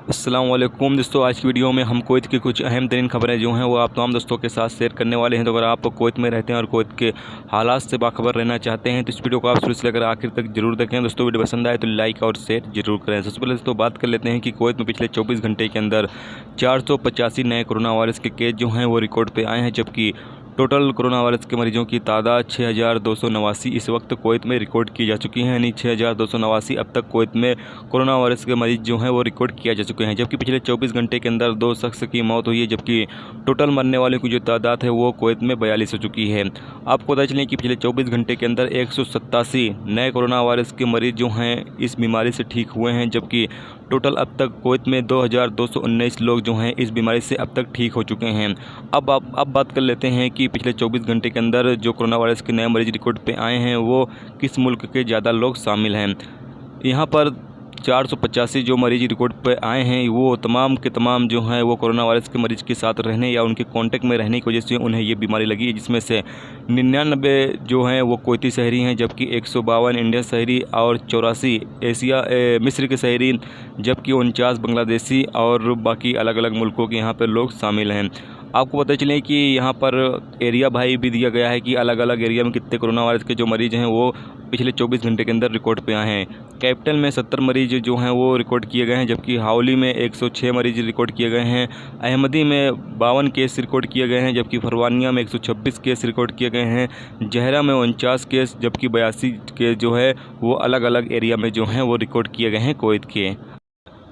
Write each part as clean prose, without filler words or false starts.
अस्सलाम वालेकुम दोस्तों, आज की वीडियो में हम कुवैत की कुछ अहम तरीन खबरें जो हैं वो आप तमाम दोस्तों के साथ शेयर करने वाले हैं। तो अगर आप कुवैत में रहते हैं और कुवैत के हालात से बाखबर रहना चाहते हैं तो इस वीडियो को आप शुरू से लेकर आखिर तक जरूर देखें। दोस्तों वीडियो पसंद आए तो लाइक और शेयर जरूर करें। सबसे पहले दोस्तों बात कर लेते हैं कि कुवैत में पिछले 24 घंटे के अंदर 485 नए कोरोना वायरस के केस जो हैं वो रिकॉर्ड पर आए हैं, जबकि टोटल कोरोना वायरस के मरीजों की तादाद 6289 इस वक्त कुवैत में रिकॉर्ड की जा चुकी है। यानी 6289 अब तक कुवैत में कोरोना वायरस के मरीज जो हैं वो रिकॉर्ड किया जा चुके हैं, जबकि पिछले 24 घंटे के अंदर 2 शख्स की मौत हुई है, जबकि टोटल मरने वालों की जो तादाद है वो कुवैत में 42 हो चुकी है। आपको पता चलें कि पिछले 24 घंटे के अंदर 187 नए कोरोना वायरस के मरीज जो हैं इस बीमारी से ठीक हुए हैं, जबकि टोटल अब तक कुवैत में 2219 लोग जो हैं इस बीमारी से अब तक ठीक हो चुके हैं। अब बात कर लेते हैं कि पिछले 24 घंटे के अंदर जो कोरोना वायरस के नए मरीज रिकॉर्ड पे आए हैं वो किस मुल्क के ज़्यादा लोग शामिल हैं। यहाँ पर 485 जो मरीज रिकॉर्ड पे आए हैं वो तमाम के तमाम जो हैं वो कोरोना वायरस के मरीज के साथ रहने या उनके कांटेक्ट में रहने की वजह से उन्हें ये बीमारी लगी है, जिसमें से 99 जो हैं वो कुवैती शहरी हैं, जबकि 152 इंडियन शहरी और 84 मिस्र के शहरी, जबकि 49 बांग्लादेशी और बाकी अलग अलग मुल्कों के यहाँ पर लोग शामिल हैं। आपको पता चले कि यहाँ पर एरिया भाई भी दिया गया है कि अलग अलग एरिया में कितने कोरोना वायरस के जो मरीज़ हैं वो पिछले 24 घंटे के अंदर रिकॉर्ड पे आए हैं। कैपिटल में 70 मरीज जो हैं वो रिकॉर्ड किए गए हैं, जबकि हावली में 106 मरीज रिकॉर्ड किए गए हैं। अहमदी में 52 केस रिकॉर्ड किए गए हैं, जबकि फरवानिया में 126 केस रिकॉर्ड किए गए हैं। जहरा में 49 केस, जबकि 82 केस जो है वो अलग अलग एरिया में जो हैं वो रिकॉर्ड किए गए हैं कुवैत के।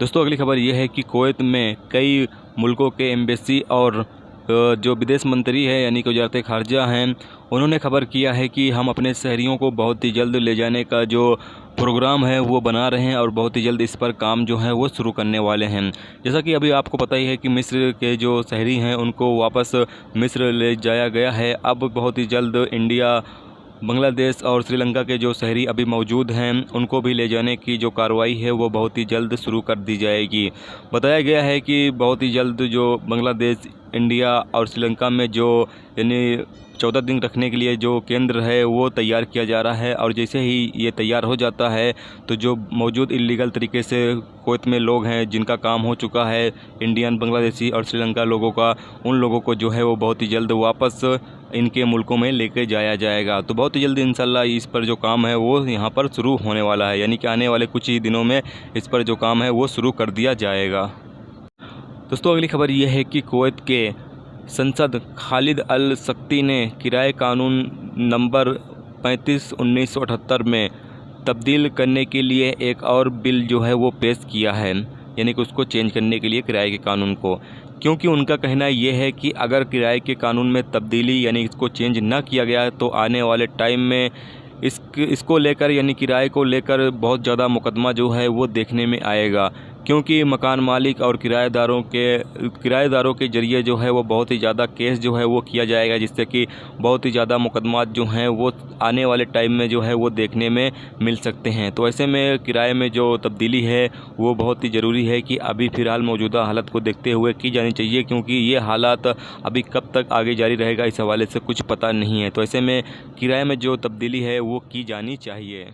दोस्तों अगली खबर ये है कि कुवैत में कई मुल्कों के एम्बेसी और जो विदेश मंत्री है यानी कि वज़ारत ख़ारजा हैं, उन्होंने खबर किया है कि हम अपने शहरियों को बहुत ही जल्द ले जाने का जो प्रोग्राम है वो बना रहे हैं और बहुत ही जल्द इस पर काम जो है वो शुरू करने वाले हैं। जैसा कि अभी आपको पता ही है कि मिस्र के जो शहरी हैं उनको वापस मिस्र ले जाया गया है। अब बहुत ही जल्द इंडिया, बांग्लादेश और श्रीलंका के जो शहरी अभी मौजूद हैं उनको भी ले जाने की जो कार्रवाई है वो बहुत ही जल्द शुरू कर दी जाएगी। बताया गया है कि बहुत ही जल्द जो बांग्लादेश, इंडिया और श्रीलंका में जो यानी 14 दिन रखने के लिए जो केंद्र है वो तैयार किया जा रहा है, और जैसे ही ये तैयार हो जाता है तो जो मौजूद इलीगल तरीके से कुवैत में लोग हैं जिनका काम हो चुका है इंडियन, बांग्लादेशी और श्रीलंका लोगों का, उन लोगों को जो है वो बहुत ही जल्द वापस इनके मुल्कों में लेके जाया जाएगा। तो बहुत ही जल्द इंशाल्लाह इस पर जो काम है वो यहाँ पर शुरू होने वाला है, यानी कि आने वाले कुछ ही दिनों में इस पर जो काम है वो शुरू कर दिया जाएगा। दोस्तों अगली खबर यह है कि कुवैत के संसद खालिद अल सक्ती ने किराए कानून नंबर 35/1978 में तब्दील करने के लिए एक और बिल जो है वो पेश किया है, यानी कि उसको चेंज करने के लिए किराए के कानून को, क्योंकि उनका कहना यह है कि अगर किराए के कानून में तब्दीली यानी इसको चेंज ना किया गया तो आने वाले टाइम में इसको लेकर यानी किराए को लेकर बहुत ज़्यादा मुकदमा जो है वो देखने में आएगा, क्योंकि मकान मालिक और किराएदारों के ज़रिए जो है वो बहुत ही ज़्यादा केस जो है वो किया जाएगा, जिससे कि बहुत ही ज़्यादा मुकदमात जो हैं वो आने वाले टाइम में जो है वो देखने में मिल सकते हैं। तो ऐसे में किराए में जो तब्दीली है वो बहुत ही ज़रूरी है कि अभी फ़िलहाल मौजूदा हालत को देखते हुए की जानी चाहिए, क्योंकि ये हालात अभी कब तक आगे जारी रहेगा इस हवाले से कुछ पता नहीं है। तो ऐसे में किराए में जो तब्दीली है वो की जानी चाहिए।